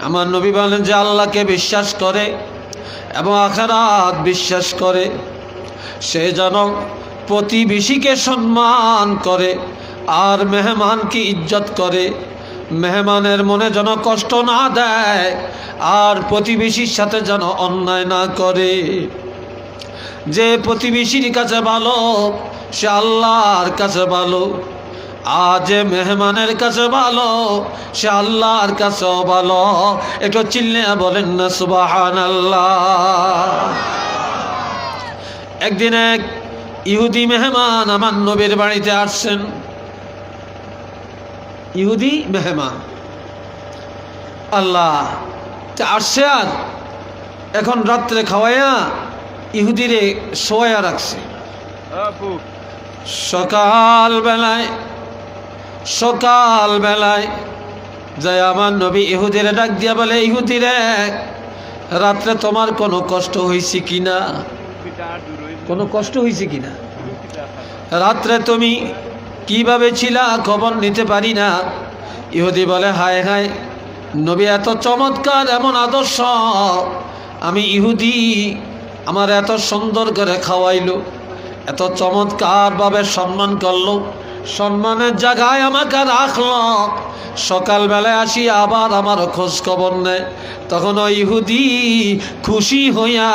আমার নবী বলেন যে আল্লাহকে বিশ্বাস করে এবং আখিরাত বিশ্বাস করে সে যেন প্রতিবেশীকে সম্মান করে আর মেহমানকে ইজ্জত করে, মেহমানের মনে যেন কষ্ট না দেয় আর প্রতিবেশীর সাথে যেন অন্যায় না করে। যে প্রতিবেশীর কাছে ভালো সে আল্লাহর কাছে ভালো, আর যে মেহমানের কাছে ভালো সে আল্লাহর কাছেও ভালো। একটু চিল্লে বলেন না সুবহানাল্লাহ। একদিন এক ইহুদি মেহমান আমার নবীর বাড়িতে আসছেন। ইহুদি মেহমান আল্লাহ আসছে, আর এখন রাত্রে খাওয়াইয়া ইহুদিরে শোয়া রাখছে। সকালবেলায় যাই আমার নবী ইহুদিরে ডাক দিয়া বলে, ইহুদিরে রাত্রে তোমার কোনো কষ্ট হয়েছে কিনা, কোনো কষ্ট হয়েছে কিনা, রাত্রে তুমি কিভাবে ছিলা খবর নিতে পারি না। ইহুদি বলে, হায় হায় নবী এত চমৎকার এমন আদর্শ, আমি ইহুদি আমার এত সুন্দর করে খাওয়াইলো, এত চমৎকারভাবে সম্মান করলো, সম্মানের জায়গায় আমাকে রাখলো, সকালবেলায় আসি আবার আমার খোঁজ খবর নেয়। তখন ওই ইহুদি খুশি হইয়া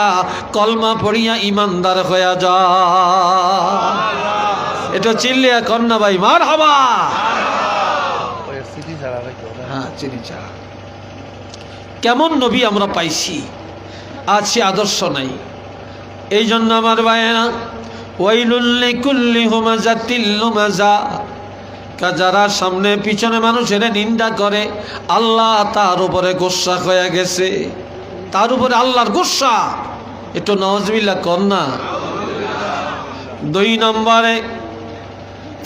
কলমা পড়িয়া ইমানদার হইয়া যায়। এটা চিল্লিয়া কন্যা ভাই মারহাবা। হ্যাঁ, চিনি ছাড়া কেমন নবী আমরা পাইছি, আজ সে আদর্শ নাই। এই জন্য আমার ভাইয়েরা, ওয়াইলুল লিকুল্লি হুমাযাতিল লুমাযা, যারা সামনে পিছনে মানুষের নিন্দা করে আল্লাহ তার উপরে গোসা হয়ে গেছে, তার উপরে আল্লাহর গোসা। একটু নাউযুবিল্লাহ কন্যা। 2 নম্বরে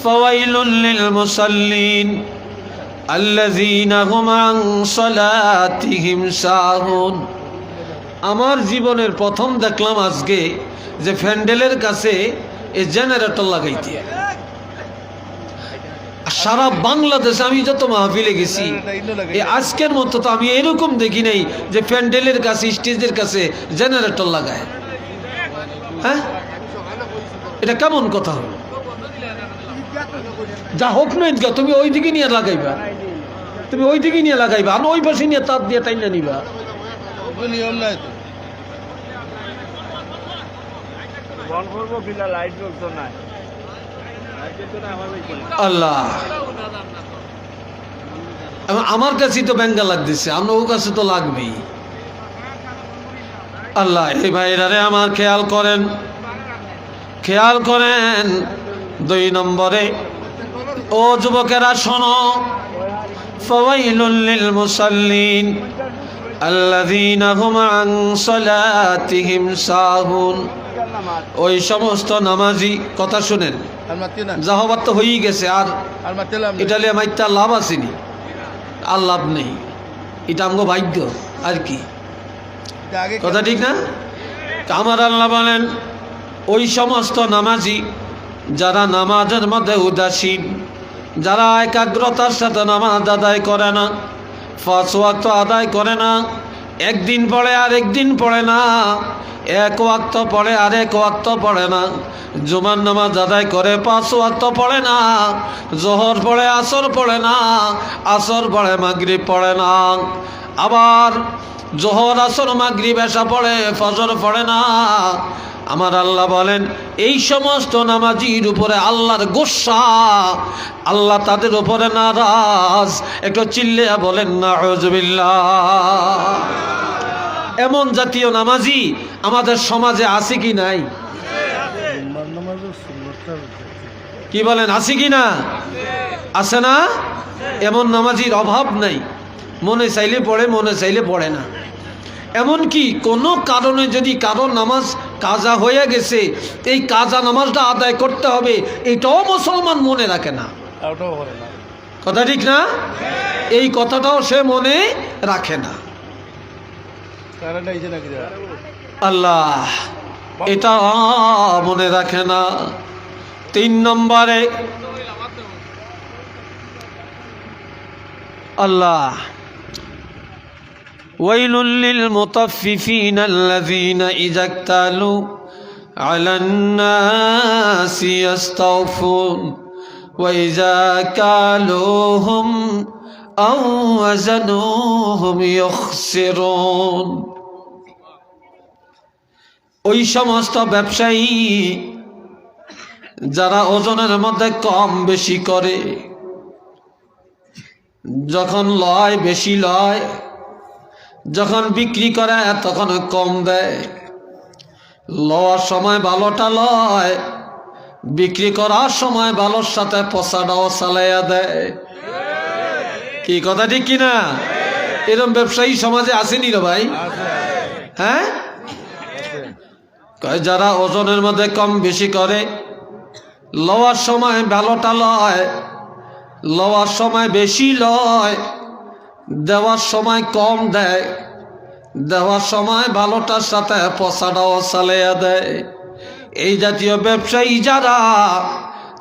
ফাওয়াইলুল লিল মুসাল্লিন আল্লাযীনা হুম আন সালাতিহিম সাহুন। আমার জীবনের প্রথম দেখলাম আজকে যে প্যান্ডেলের কাছে এই জেনারেটর লাগাইতে। সারা বাংলাদেশে আমি যত মাহফিলে গেছি এই আজকের মতো তো আমি এরকম দেখি নাই যে প্যান্ডেলের কাছে স্টেজের কাছে জেনারেটর লাগায়। হ্যাঁ, এটা কেমন কথা হলো? যা হোক না, তুমি ওই দিকে নিয়ে লাগাইবা, তুমি ওই দিকে নিয়ে লাগাইবা, আর ওই পাশে নিয়ে তার দিয়ে টাইনা নিবা। নিয়ম নাই তো। আল্লাহ, আমার কাছে তো ব্যাঙ্গা লাগতেছে, আমার কাছে তো লাগবেই। আল্লাহ, এই ভাইরারে আমার খেয়াল করেন, খেয়াল করেন। 2 নম্বরে, ও যুবকেরা শোনো, ফাওয়াইলুল লিল মুসাল্লিন আল্লাযীনা হুম আন সালাতিহিম সাহুন। ওই সমস্ত নামাজি, কথা শুনেন, জাহাবাত তো হয়েই গেছে, আর ইটালিয়া মাইতা লাভ আসেনি, আর লাভ নেই, এটা আমগো ভাগ্য আর কি, কথা ঠিক না? আমার আল্লাহ বলেন, ওই সমস্ত নামাজি যারা নামাজের মধ্যে উদাসীন, যারা একাগ্রতার সাথে নামাজ আদায় করে না, 5 ওয়াক্ত আদায় করে না, একদিন পড়ে আর একদিন পড়ে না, 1 ওয়াক্ত পড়ে আর 1 ওয়াক্ত পড়ে না, জুমার নামাজ আদায় করে 5 ওয়াক্ত পড়ে না, জোহর পড়ে আসর পড়ে না, আসর পড়ে মাগরিব পড়ে না, আবার জোহর আসর মাগরিব এশা পড়ে, ফজর পড়ে না। আমার আল্লাহ বলেন, এই সমস্ত নামাজির উপরে আল্লাহর গোসা, আল্লাহ তাদের উপরে নারাজ। একটু চিল্লে বলেন নাউযুবিল্লাহ। এমন জাতীয় নামাজি আমাদের সমাজে আছে কি নাই? কি বলেন, আছে কি না? আছে না? এমন নামাজির অভাব নাই, মনে চাইলে পড়ে, মনে চাইলে পড়ে না। এমনকি কোনো কারণে যদি কারো নামাজ কাজা হয়ে গেছে, এই কাজা নামাজটা আদায় করতে হবে, এটাও মুসলমান মনে রাখে না, কথা ঠিক না? এই কথাটাও সে মনে রাখে না। আল্লাহ এটা মনে রাখে না। 3 নম্বরে, আল্লাহ ওয়াইলুল লিল মুতাফফিফিনা আল্লাযীনা ইযা ইক্তালু আলান নাসি ইস্তাওফুন ওয়া ইযা কালুহুম আও ওয়াজানুহুম ইখসিরুন। ওই সমস্ত ব্যবসায়ী যারা ওজনের মধ্যে কম বেশি করে, যখন লয় বেশি লয়, যখন বিক্রি করে তখন কম দেয়। লওয়ার সময় ভালোটা লয়, বিক্রি করার সময় ভালোর সাথে পচাটাও চালাইয়া দেয়। কি কথা ঠিক কিনা? এরকম ব্যবসায়ী সমাজে আসেনি রে ভাই? হ্যাঁ, যারা ওজনের মধ্যে কম বেশি করে, লওয়ার সময় ভালোটা লয়, লওয়ার সময় বেশি লয়, দেওয়ার সময় কম দেয়, দেওয়ার সময় ভালোটার সাথে পচাটাও চালাইয়া দেয়। এই জাতীয় ব্যবসায়ী যারা,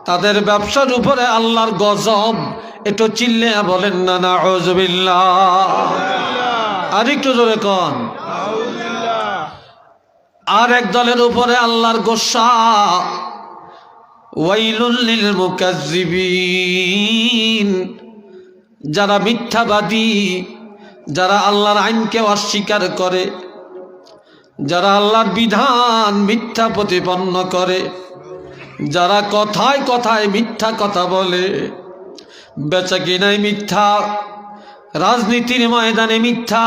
তাদের ব্যবসার উপরে আল্লাহর গজব। একটু চিল্লে বলেন না নাউযুবিল্লাহ। আর একটু জোরে কন। আর এক দলের উপরে আল্লাহর গোসা। ওয়াইলুল লিল মুকাজ্জিবিন, যারা মিথ্যাবাদী, যারা আল্লাহর আইনকে অস্বীকার করে, যারা আল্লাহর বিধান মিথ্যা প্রতিপন্ন করে, যারা কথায় কথায় মিথ্যা কথা বলে, বেচাকেনায় মিথ্যা, রাজনীতির ময়দানে মিথ্যা,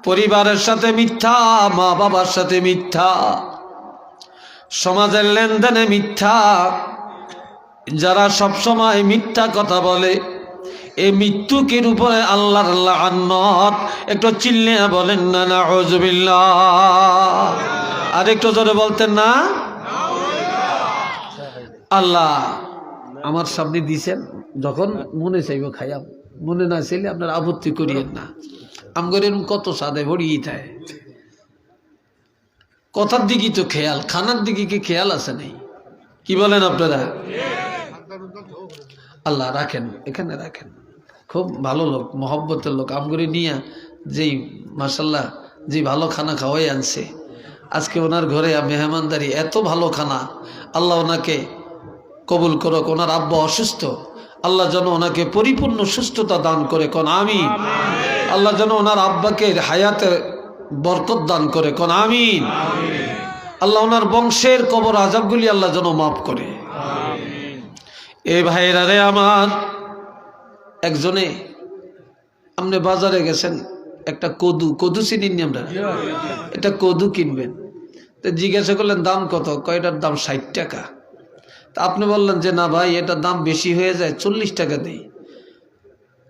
পরিবারের সাথে মিথ্যা, মা বাবার সাথে মিথ্যা, সমাজের লেনদেনে মিথ্যা, যারা সবসময় মিথ্যা কথা বলে, এই মৃত্যুকের উপরে আল্লাহর লাআনত। একটু চিল্লে বলেন না নাউযুবিল্লাহ। আর একটু জোরে বলতেন না? আল্লাহ আমার সামনে দিছেন, যখন মনে চাইব খাইয়াম, মনে না চাইলে আপনার আপত্তি করিয়েন না। আমগর এরকম কত সাদে ভরিয়ে থাকে। কথার দিকে তো খেয়াল, খানার দিকে কি খেয়াল আছে নেই? কি বলেন আপনারা? আল্লাহ রাখেন, এখানে রাখেন। খুব ভালো লোক, মহব্বতের লোক। আমগরে নিয়ে যেই মাশাল্লাহ যে ভালো খানা খাওয়াই আনছে, আজকে ওনার ঘরে মেহমানদারি, এত ভালো খানা। আল্লাহ ওনাকে কবুল করুক। ওনার আব্বা অসুস্থ, আল্লাহ যেন ওনাকে পরিপূর্ণ সুস্থতা দান করে, কোন আমিন। আল্লাহ যেন ওনার আব্বাকে হায়াতে বরকত দান করে, কোন আমিন। আল্লাহ ওনার বংশের কবর আযাবগুলি আল্লাহ যেন মাফ করে। এ ভাইরা রে আমার, একজনে আপনি বাজারে গেছেন, একটা কদু চিনি আমরা, এটা কদু কিনবেন, তো জিজ্ঞাসা করলেন দাম কত? কয়টার দাম 60 টাকা। তা আপনি বললেন যে না ভাই, এটার দাম বেশি হয়ে যায়, 40 টাকা দেই।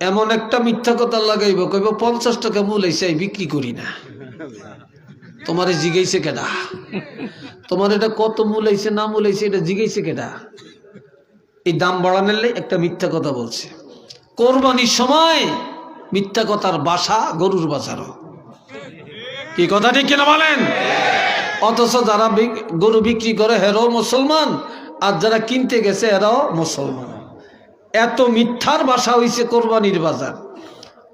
এমন একটা মিথ্যা কথা লাগাইব, কইব 50 টাকা মূল হয়েছে, বিক্রি করি না। তোমারে জিগাইছে কেডা? তোমার এটা কত মূল হয়েছে না মূল হয়েছে এটা জিগাইছে কেডা? এই দাম বাড়ানোর একটা মিথ্যা কথা বলছে। কোরবানির সময় মিথ্যা কথার বাসা গরুর বাজারও। কি কথা ঠিক কিনা বলেন? অথচ যারা গরু বিক্রি করে হেরাও মুসলমান, আর যারা কিনতে গেছে এরাও মুসলমান। এত মিথ্যার বাসা হইছে কোরবানির বাজার,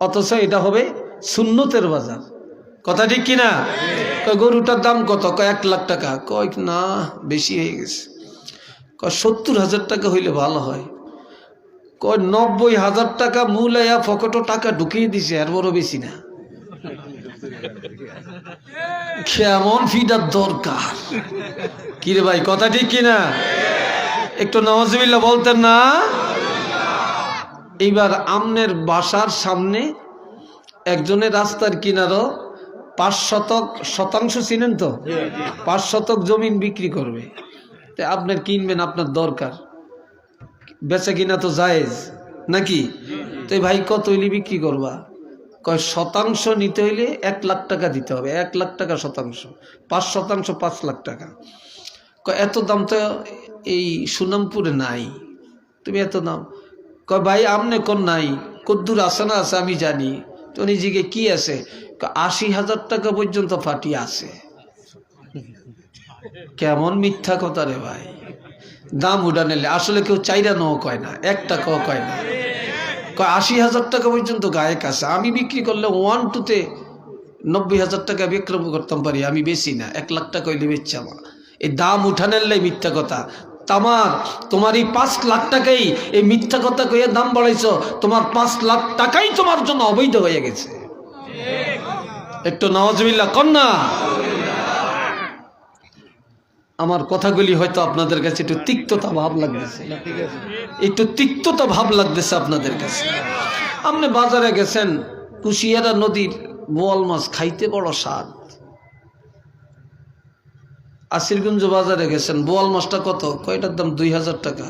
অথচ এটা হবে সুন্নতের বাজার। কথা ঠিক কিনা? গরুটার দাম কত? 1 লাখ টাকা। কয় না, বেশি হয়ে গেছে। 70,000 টাকা হইলে ভালো হয়। 90,000 টাকা মূল আয়া ফকটো টাকা ঢুকিয়ে দিছে, আর বড় বেশি না। কেমন ফিডার দরকার? কিরে ভাই, কথা ঠিক কিনা? একটু নাউযুবিল্লাহ বলতেন না? এইবার আমনের বাসার সামনে একজনের রাস্তার কিনারও 5 শতাংশ চিনেন তো, 5 শতক জমিন বিক্রি করবে। তা আপনার কিনবেন, আপনার দরকার, বেচা কিনা তো জায়েজ নাকি? তো ভাই কত হইলে বিক্রি করবা? কয় শতাংশ নিতে হইলে 1 লাখ টাকা দিতে হবে। 1 লাখ টাকা শতাংশ, 5 শতাংশ 5 লাখ টাকা। কয় এত দাম তো এই সুনামপুরে নাই, তুমি এত দাম? কয় ভাই আমনে কোন নাই, কদ্দুর আছে না আছে আমি জানি। তো নিজেকে কি আছে? 80,000 টাকা পর্যন্ত ফাটি আছে। কেমন মিথ্যা কথা রে ভাই! দাম উড়ানেলে আসলে কেউ চাইরা নও কয় না, 1 টাকাও কয় না। 80,000 টাকা পর্যন্ত গায়ক আছে, আমি বিক্রি করলে 1-2-তে 90,000 টাকা বিক্রম করতাম পারি, আমি বেশি না, 1 লাখ টাকা হইলে বেচছি। আমার এই দাম উঠানের লাই মিথ্যা কথা। তোমার এই 5 লাখ টাকাই এই মিথ্যা কথা কইয়া দাম বাড়াইছ, তোমার 5 লাখ টাকাই তোমার জন্য অবৈধ হয়ে গেছে। একটু নাউজুবিল্লাহ কন্যা। আমার কথাগুলি হয়তো আপনাদের কাছে একটু তিক্ততা ভাব লাগতেছে, একটু তিক্ততা ভাব লাগতেছে আপনাদের কাছে। আপনি বাজারে গেছেন, কুশিয়ারা নদীর বোয়াল মাছ খাইতে বড় স্বাদ। আসিরগঞ্জ বাজারে গেছেন, বোয়াল মাছটা কত? কয়টার দাম 2,000 টাকা।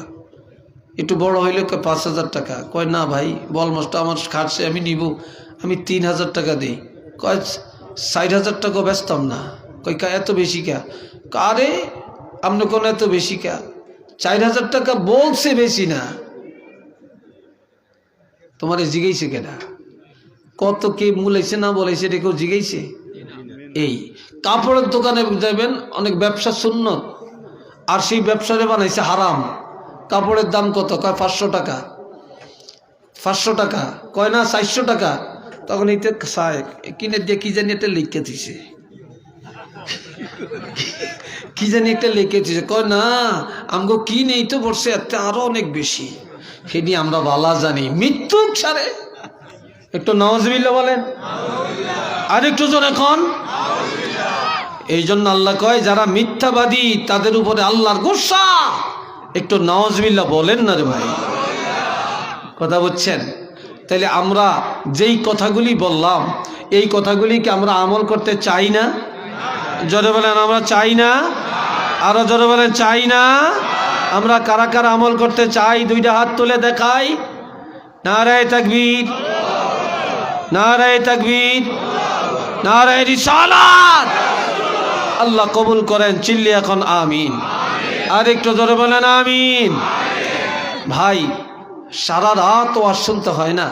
একটু বড় হইলে 5,000 টাকা। কয় না ভাই, বোয়াল মাছটা আমার খাটছে, আমি নিব, আমি 3,000 টাকা দিই। কয় 60,000 টাকা বেচতাম না। কই এত বেশি কা? আরে আপনি কোন এত বেশি কা? 4,000 টাকা বলছে, বেশি না। তোমার জিগাইছে কেনা কত কে মূলাইছে না বলাইছে, এটা কেউ জিগাইছে? এই কাপড়ের দোকানে যাবেন, অনেক ব্যবসা সুন্নত, আর সেই ব্যবসারে বানাইছে হারাম। কাপড়ের দাম কত? কয় 500 টাকা। 500 টাকা কয় না 400 টাকা। তখন এইটা কিনে দিয়ে কি জানি একটা লিখে দিছে, কি জানি একটা লিখে দিছে। কয় না আমগো কি নেই তো বলছে, এতে আরো অনেক বেশি। সেটি আমরা বালা জানি, মৃত্যুক সারে। একটু নাউজুবিল্লাহ বলেন, আর একটু জোরে এখন। এই জন্য আল্লাহ কয় যারা মিথ্যাবাদী তাদের উপরে আল্লাহর গোসা। একটু নাউজুবিল্লাহ বলেন না রে ভাই, কথা বুঝছেন? তাহলে আমরা যেই কথাগুলি বললাম, এই কথাগুলিকে আমরা আমল করতে চাই না? জোরে বলেন আমরা চাই না? আরো জোরে বলেন চাই না? আমরা কারা কারা আমল করতে চাই? 2টা হাত তুলে দেখাই। নারায়ে তাকবীর, নারায়ে তাকবীর, নারায়ে রিসালাত। আল্লাহ কবুল করেন, চিল্লি এখন আমিন। আর একটু জোরে বলেন আমিন। ভাই সারা রাত ওয়াজ শুনতে হয় না,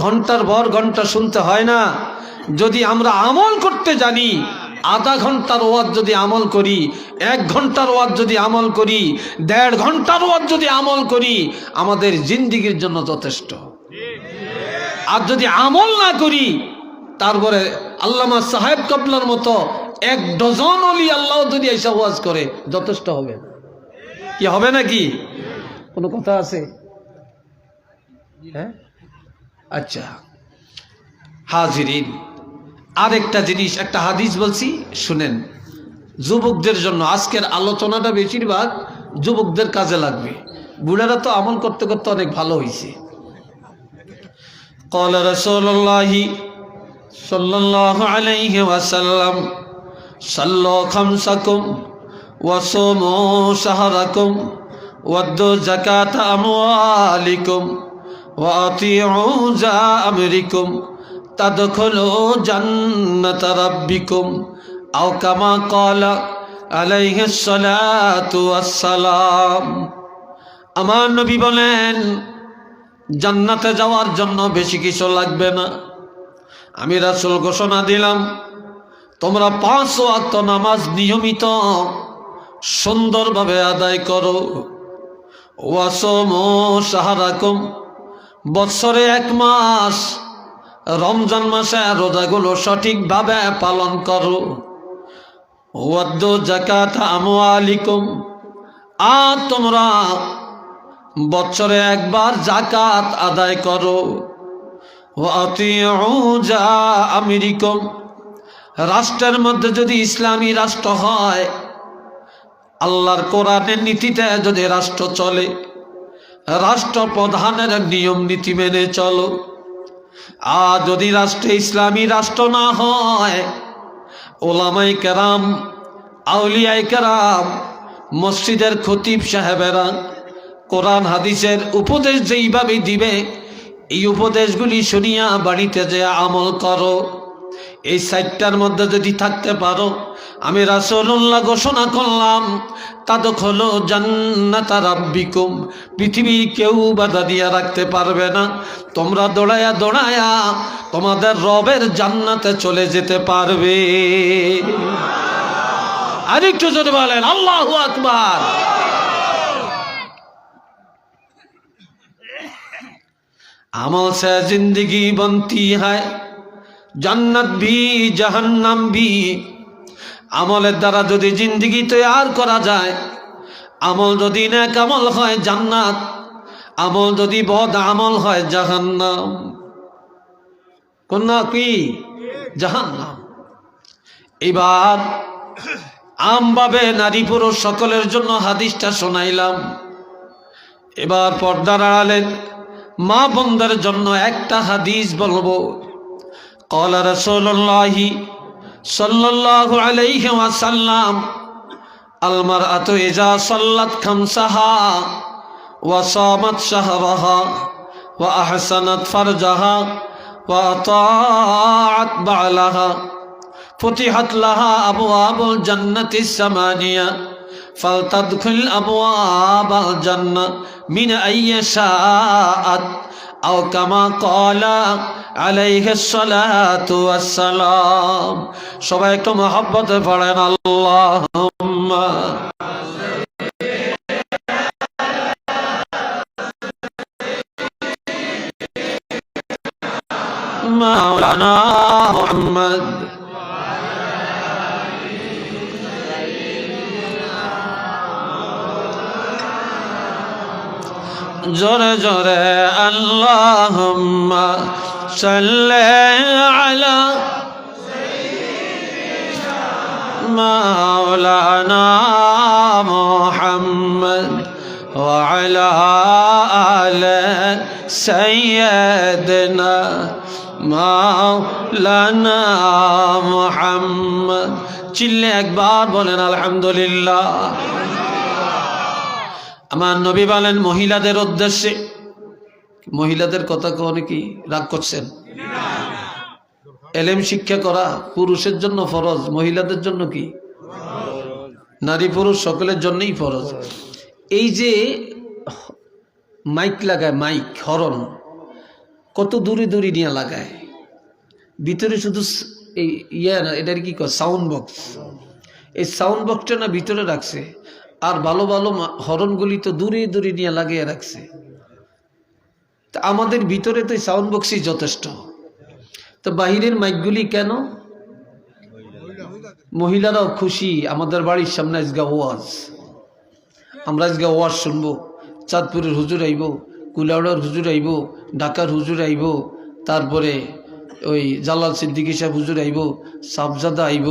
ঘন্টার পর ঘন্টা শুনতে হয় না। যদি আমরা আমল করতে জানি, আধা ঘন্টার ওয়াজ যদি আমল করি, 1 ঘন্টার ওয়াজ যদি আমল করি, 1.5 ঘন্টার ওয়াজ যদি আমল করি, আমাদের জিন্দিগির জন্য যথেষ্ট। আর যদি আমল না করি, তারপরে আল্লামা সাহেব কাবলার মতো 1 ডজন ওলি আল্লাহ যদি এসে ওয়াজ করে, যথেষ্ট হবে কি হবে নাকি? কোনো কথা আছে? হ্যাঁ, আচ্ছা হাজিরিন, আরেকটা জিনিস, একটা হাদিস বলছি শুনেন, যুবকদের জন্য। আজকের আলোচনাটা বেশিরভাগ যুবকদের কাজে লাগবে, বুড়ারা তো আমল করতে করতে অনেক ভালো হয়েছে। قال رسول الله صلى الله عليه وسلم صلوا خمسكم وصوموا شهركم وادوا زكاة أموالكم وأطيعوا ذا أمركم تدخلوا جنة ربكم أو كما قال عليه الصلاة والسلام। আমার নবী বলেন, জান্নাতে যাওয়ার জন্য বেশি কিছু লাগবে না। আমি রাসূল ঘোষণা দিলাম, তোমরা 5 ওয়াক্ত নামাজ নিয়মিত সুন্দরভাবে আদায় করো। ওয়াসমু শাহরাকুম, বৎসরে 1 মাস রমজান মাসে রোজাগুলো সঠিকভাবে পালন করো। ওয়াদ্দু যাকাত আমওয়ালিকুম, আর তোমরা বছরে 1 বার যাকাত আদায় করো। ওয়াতিউ যা আমিরিকুম, রাষ্ট্রের মধ্যে যদি ইসলামী রাষ্ট্র হয়, আল্লাহর কোরআনের নীতিতে যদি রাষ্ট্র চলে, রাষ্ট্রপ্রধানের নিয়ম নীতি মেনে চলো। আর যদি রাষ্ট্রে ইসলামী রাষ্ট্র না হয়, ওলামায়ে কেরাম, আউলিয়ায়ে কেরাম, মসজিদের খতিব সাহেবেরা কোরআন হাদিসের উপদেশ যেইভাবে দিবে, এই উপদেশগুলি শুনিয়া বাড়িতে যে আমল করো। এই 4টার মধ্যে যদি থাকতে পারো, আমি রাসূলুল্লাহ ঘোষণা করলাম, তাদখুলু জান্নাতা রাব্বিকুম, পৃথিবীর কেউ বাধা দিয়া রাখতে পারবে না। তোমরা দৌড়ায়া দৌড়ায়া তোমাদের রবের জান্নাতে চলে যেতে পারবে। আরেকটু জোরে বলেন আল্লাহু আকবার। अमल से जिंदगी बनती है, जन्नत भी जहन्नम भी। আমলের দ্বারা যদি জিন্দেগি তৈয়ার করা যায়, আমল যদি নেক আমল হয় জান্নাত, আমল যদি বদ আমল হয় জাহান্নাম। কোন না কি? জাহান্নাম। এবার আমভাবে নারী পুরুষ সকলের জন্য হাদিসটা শোনাইলাম। এবার পর্দার আড়ালের মা বোনদের জন্য একটা হাদিস বলবো। قال رسول الله صلى الله عليه وسلم المرأة إذا صلت خمسها وصامت شهرها وأحسنت فرجها وأطاعت بعلها فتحت لها أبواب الجنة الثمانية فلتدخل أبواب الجنة من أي شاءت أو كما قال عليه الصلاة والسلام। সবাই একটু মহব্বতে পড়েন আল্লাহুম্মা মাওলানা মুহাম্মদ। জোরে জোরে আল্লাহুম্মা সাল্লি আলা মাওলানা মুহাম্মদ ওয়া আলা আলি সাইয়্যিদিনা মাওলানা মুহাম্মদ। চিল্লে একবার বলেন আলহামদুলিল্লাহ। আমার নবী বলেন মহিলাদের উদ্দেশ্যে, মহিলাদের কথা কখনো কি রাগ করছেন? এলেম শিক্ষা করা পুরুষের জন্য ফরজ, মহিলাদের জন্য কি? নারী পুরুষ সকলের জন্যই ফরজ। এই যে মাইক লাগায়, মাইক হরন কত দূরে দূরে নিয়ে লাগায়, ভিতরে শুধু এই না, এটার কি কয় সাউন্ড বক্স। এই সাউন্ড বক্সটা না ভিতরে রাখছে, আর ভালো ভালো হরনগুলি তো দূরে দূরে নিয়ে লাগিয়ে রাখছে। তা আমাদের ভিতরে তো সাউন্ড বক্সই যথেষ্ট, তো বাহিরের মাইকগুলি কেন? মহিলারাও খুশি, আমাদের বাড়ির সামনে আজকে ওয়াজ, আমরা আজকে ওয়াজ শুনবো। চাঁদপুরের হুজুর আইব, কুলাউড়ার হুজুর আইব, ঢাকার হুজুর আইব, তারপরে ওই জালাল সিদ্দিকী সাহেব হুজুর আইব, সাবজাদা আইব,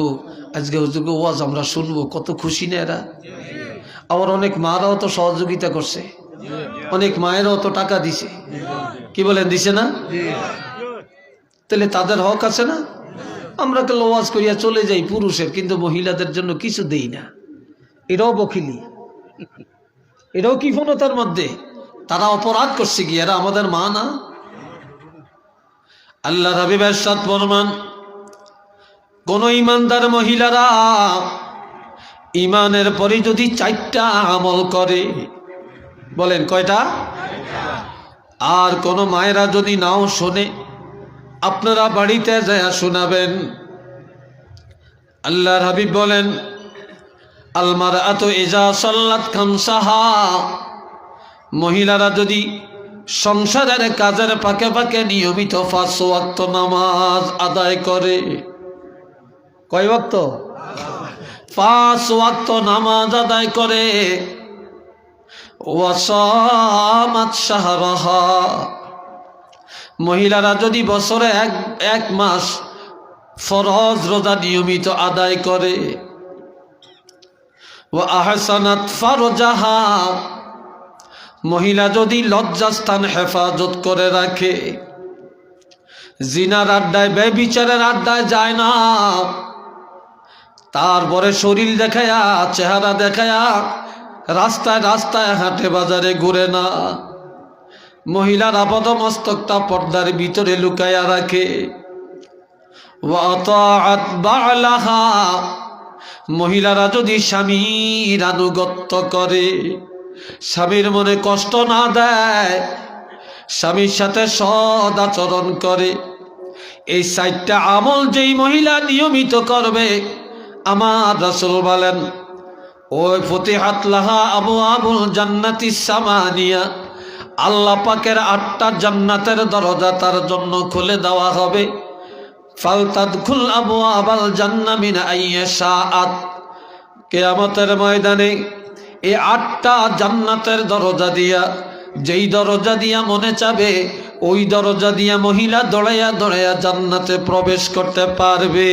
আজকে হুজুরকে ওয়াজ আমরা শুনবো। কত খুশি না এরা? আবার অনেক মারাও তো সহযোগিতা করছে, অনেক মায়েরাও তো টাকা দিছে। কি বলেন, দিছে না? তাহলে তাদের হক আছে না? আমরা কেন ওয়াজ করিয়া চলে যাই পুরুষের, কিন্তু মহিলাদের জন্য কিছু দেই না। এরাও বখিলি, এরাও কি ফোনতার মধ্যে। তারা অপরাধ করছে কি? এরা আমাদের মা না? আল্লাহ হাবিব ইরশাদ ফরমান, কোন ইমানদার মহিলারা ইমানের পরে যদি 4টা আমল করে, বলেন কয়টা? আর কোন মায়েরা যদি নাও শোনে, আপনারা বাড়িতে যায় শোনাবেন। আল্লাহর হাবিব বলেন, আল মারআতু ইজা সাল্লাত খামসাহা, মহিলারা যদি সংসারের কাজের ফাঁকে ফাঁকে নিয়মিত 5 ওয়াক্ত নামাজ আদায় করে। কয় ওয়াক্ত? 5 ওয়াক্ত নামাজ আদায় করে। ওয়াসামাত শাহরাহা, মহিলারা যদি বছরে এক মাস ফরজ রোজা নিয়মিত আদায় করে। ওয়া আহসানাত ফারজাহা, মহিলা যদি লজ্জাস্থান হেফাজত করে রাখে, জিনার আড্ডায় ব্যভিচারের আড্ডায় যায় না, তারপরে শরীর দেখায়া চেহারা দেখায়া রাস্তায় রাস্তায় হাটে বাজারে ঘুরে না, মহিলার আপাদমস্তকটা পর্দার ভিতরে লুকায়া রাখে। ওয়া আতাআত বা'লাহা, মহিলারা যদি স্বামীর আনুগত্য করে, স্বামীর মনে কষ্ট না দেয়, স্বামীর সাথে সদ আচরণ করে, এই 4টা আমল যেই মহিলা নিয়মিত করবে, আমার রাসূল বলেন ওই ফতিহাত লাহা আবওয়াবুল জান্নাতিস সামানিয়া, আল্লাহ পাকের 8টা জান্নাতের দরজা তার জন্য খুলে দেওয়া হবে। ফালতাদখুল আবওয়াবাল জান্নাহ মিন আইয়্যা শাআত। কিয়ামতের ময়দানে এই 8টা জান্নাতের দরজা দিয়া, যেই দরজা দিয়া মনে চাবে ওই দরজা দিয়া মহিলা দৌড়াইয়া দৌড়াইয়া জান্নাতে প্রবেশ করতে পারবে।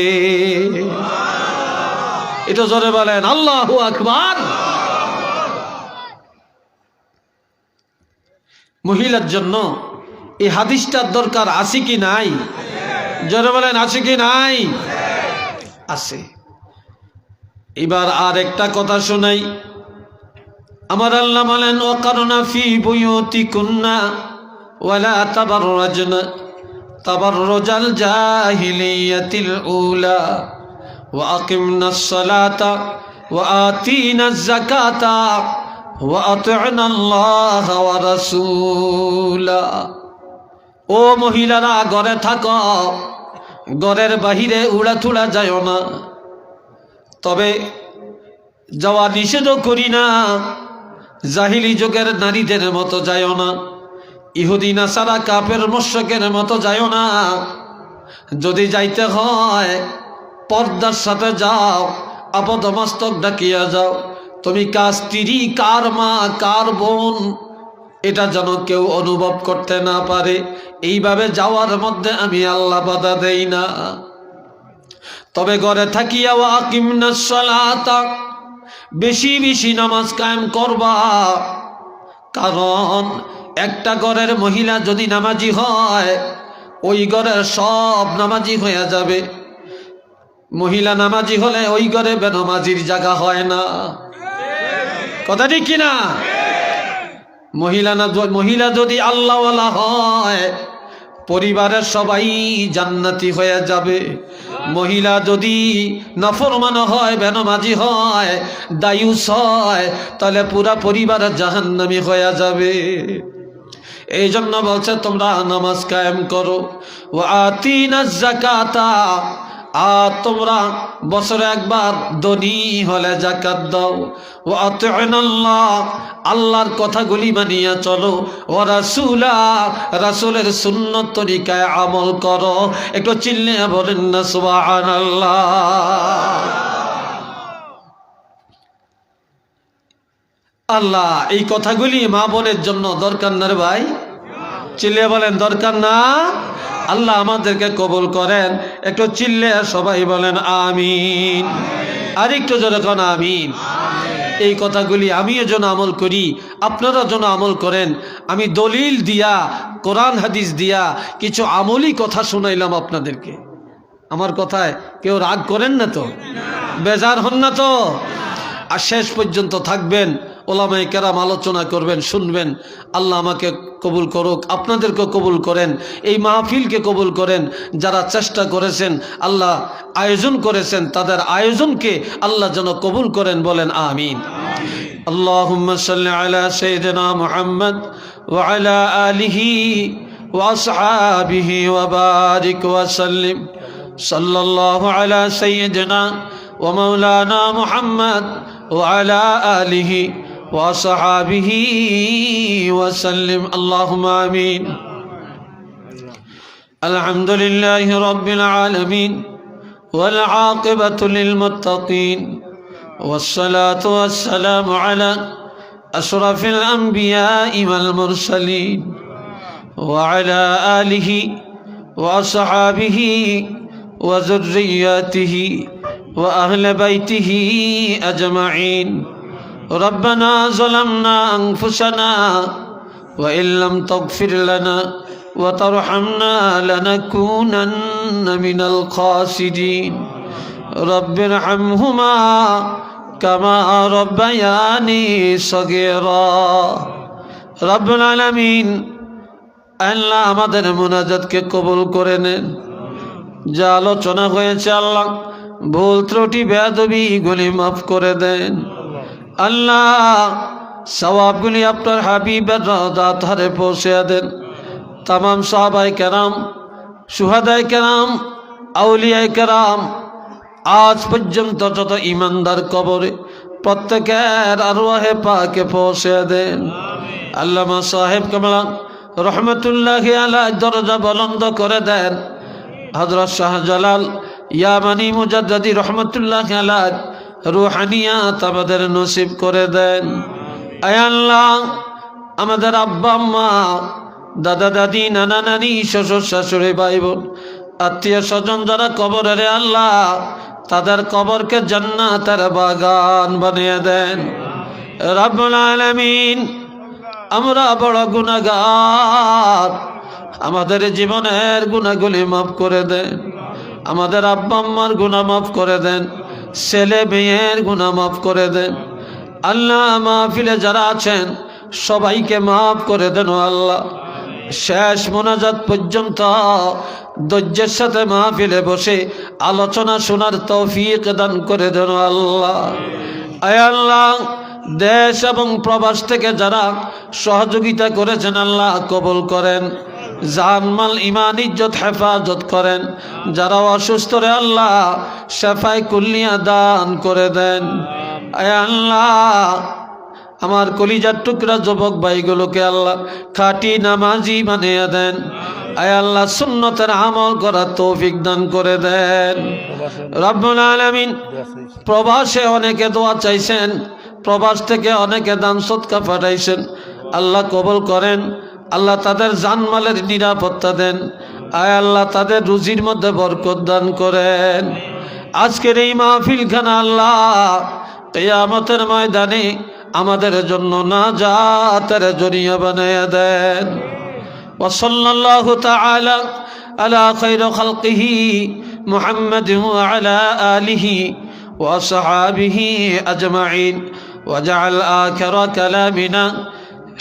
এটা জোরে বলেন আল্লাহু আকবার। মহিলার জন্য এই হাদিসটার দরকার আছে কি নাই? জোরে বলেন আছে কি নাই? আছে। এবার আর একটা কথা শোনাই। আমার আল্লাহ বলেন ওয়াকারনা ফি বুয়ুতিকুন্না ওয়ালা তাবাররাজনা তাবাররুজাল জাহিলিয়াতিল উলা ওয়া আকিমনাস সালাতা ওয়া আতিনাজ যাকাতা ওয়া আতি'নাল্লাহা ওয়া রাসূলা। ও মহিলারা ঘরে থাকো, ঘরের বাহিরে উড়াথুড়া যায় না। তবে যাওয়া নিষেধ করি না, জাহিলি যুগের নারীদের মতো যায় না, ইহুদি নাসারা কাফের মুশরিকের মতো যায় না। যদি যাইতে হয় পর্দার সাথে যাও, আপাদমস্তক ডাকিয়া যাও। তুমি কার স্ত্রী, কার মা, কার বোন এটা যেন কেউ অনুভব করতে না পারে, এইভাবে যাওয়ার মধ্যে আমি আল্লাহ বাধা দেই না। তবে ঘরে থাকিয়া ওয়া আকিমনাস সালাতা, বেশি বেশি নামাজ কায়েম করবা। কারণ একটা ঘরের মহিলা যদি নামাজি হয়, ওই ঘরের সব নামাজি হয়ে যাবে। মহিলা নামাজি হলে ওই ঘরে বেনামাজির জায়গা হয় না। কথা ঠিক কিনা? মহিলা যদি আল্লাহওয়ালা হয়, পরিবারের সবাই জান্নাতি হয়ে যাবে। মহিলা যদি নাফরমান হয়, বেনামাজি হয়, দায়ুস হয়, তাহলে পুরা পরিবার জাহান্নামী হয়ে যাবে। এই জন্য বলছে তোমরা নামাজ কায়েম করো। ওয়া আতিনাজ যাকাতা, আর তোমরা বছরে একবার ধনী হলে যাকাত দাও। ওয়া আতি'নাল্লাহ, আল্লাহর কথাগুলি মানিয়া চলো। ওয়া রাসূলা, রাসূলের সুন্নত তরিকায় আমল করো। একটু চিল্লিয়ে বলেন না সুবহানাল্লাহ। আল্লাহ এই কথাগুলি মা বোনের জন্য দরকার না রে ভাই? চিল্লিয়ে বলেন দরকার না? আল্লাহ আমাদেরকে কবুল করেন। একটু চিল্লে সবাই বলেন আমিন। আর একটু জোরে কোন আমিন। এই কথাগুলি আমিও যেন আমল করি, আপনারা যেন আমল করেন। আমি দলিল দিয়া, কোরআন হাদিস দিয়া কিছু আমলি কথা শুনাইলাম আপনাদেরকে। আমার কথায় কেউ রাগ করেন না তো? বেজার হন না তো? আর শেষ পর্যন্ত থাকবেন, ওলামায়ে কেরাম আলোচনা করবেন, শুনবেন। আল্লাহ আমাকে কবুল করুক, আপনাদেরকে কবুল করেন, এই মাহফিলকে কবুল করেন। যারা চেষ্টা করেছেন, আল্লাহ আয়োজন করেছেন, তাদের আয়োজনকে আল্লাহ যেন কবুল করেন। বলেন আমিন। আল্লাহুম্মা সাল্লি আলা সাইয়্যিদিনা মুহাম্মদ ওয়া আলা আলিহি ওয়া আসহাবিহি ওয়া বারিক ওয়া সাল্লিম। সাল্লাল্লাহু আলা সাইয়্যিদিনা ওয়া মাওলানা মুহাম্মদ ওয়া আলা আলিহি وصحابه وسلم اللهم آمين. الحمد لله رب العالمين والعاقبة للمتقين والصلاة والسلام على أشرف الأنبياء والمرسلين وعلى آله وصحابه وذرياته وأهل بيته أجمعين. ربنا ظلمنا أنفسنا وإن لم تغفر لنا وترحمنا لنكونن من الخاسرين. رب ارحمهما كما ربياني صغيرا. رب العالمين আল্লাহ আমাদের মুনাজাতকে কবুল করে নেন। যা আলোচনা হয়েছে আল্লাহ ভুল ত্রুটি বেয়াদবি গুলি মাফ করে দেন। আল্লাহ সওয়াবগুলি আপনার হাবিবের রওজা ধারে পৌঁছে দেন। तमाम साहबाए कराम, शुहादाए कराम, আউলিয়ায়ে কেরাম আজ পর্যন্ত যত ঈমানদার কবরে প্রত্যেকের আরওয়াহে পাকে পৌঁছে দেন। আল্লামা সাহেব কামলা রহমতুল্লাহি আলাইহি দরজা বুলন্দ করে দেন। হযরত শাহজালাল ইয়ামানি মুজাদ্দিদি রহমতুল্লাহি আলাইহি রুহানিয়াত আমাদের নসিব করে দেন। আয় আল্লাহ, আমাদের আব্বা আম্মা, দাদা দাদি, নানা নানি, শ্বশুর শাশুড়ি, ভাই বোন, আত্মীয় স্বজন যারা কবরে রে আল্লাহ, তাদের কবরকে জান্নাতের বাগান বানিয়ে দেন। রব্বুল আলামিন, আমরা বড় গুনাহগার, আমাদের জীবনের গুনাহগুলি মাফ করে দেন। আমাদের আব্বা আম্মার গুনাহ মাফ করে দেন, ছেলে মেয়ের গুনাহ মাফ করে দেন। আল্লাহ, মাহফিলে যারা আছেন সবাইকে মাফ করে দেন আল্লাহ। শেষ মোনাজাত পর্যন্ত ধৈর্যের সাথে মাহফিলে বসে আলোচনা শোনার তৌফিক দান করে দেন আল্লাহ। আয় আল্লাহ, দেশ এবং প্রবাস থেকে যারা সহযোগিতা করেছেন আল্লাহ কবুল করেন। জানমাল ইমান ইজ্জত হেফাজত করেন। যারা অসুস্থ রে আল্লাহ শেফায়ে কুল্লিয়া দান করে দেন। আয় আল্লাহ, আমার কলিজার টুকরা যুবক ভাইগুলোকে আল্লাহ খাঁটি নামাজি বানিয়ে দেন। আয় আল্লাহ, সুন্নতের আমল করার তৌফিক দান করে দেন। রব্বুল আলামিন, প্রবাসে অনেকে দোয়া চাইছেন, প্রবাস থেকে অনেকে দান সদকা পাঠাইছেন, আল্লাহ কবুল করেন। আল্লাহ তাদের জানমালের নিরাপত্তা দেন। আয় আল্লাহ, তাদের রুজির মধ্যে বরকত দান করেন। আজকের এই মাহফিলখানা আল্লাহ কিয়ামতের ময়দানে আমাদের জন্য নাজাতের জরিয়া বানিয়ে দেন। ওয়া সাল্লাল্লাহু তাআলা আলা খায়রি খালকিহি মুহাম্মাদিন ওয়া আলা আলিহি ওয়া আসহাবিহি আজমাইন ওয়া জাআল আখিরা কালামিনা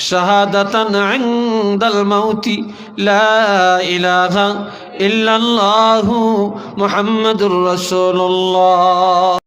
শাহাদাতান ইনদাল মাউতি লা ইলাহা ইল্লাল্লাহু মুহাম্মাদুর রাসূলুল্লাহ।